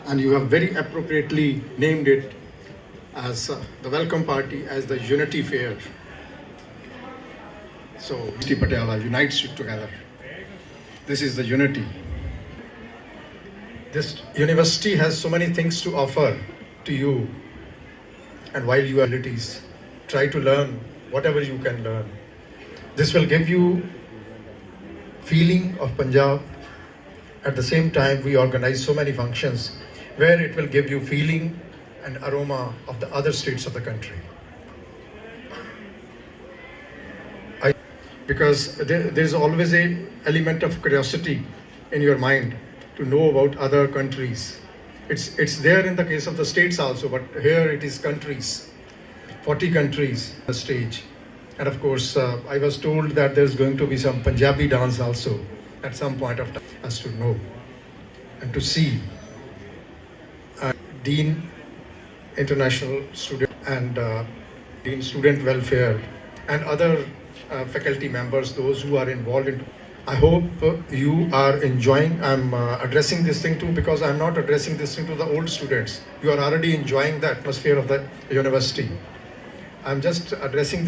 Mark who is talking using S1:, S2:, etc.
S1: and you have very appropriately named it as the welcome party as the Unity Fair. So, Patiala unites you together. This is the unity. This university has so many things to offer to you, and while you are abilities, try to learn whatever you can learn. This will give you feeling of Punjab. At the same time, we organize so many functions where it will give you feeling and aroma of the other states of the country. Because there's always a element of curiosity in your mind to know about other countries. It's there in the case of the states also, but here it is countries, 40 countries on the stage. And of course, I was told that there's going to be some Punjabi dance also at some point of time, as to know and to see. Dean International Student and Dean Student Welfare and other faculty members, those who are involved in. I hope you are enjoying. I'm addressing this thing too because I'm not addressing this thing to the old students. You are already enjoying the atmosphere of the university. I'm just addressing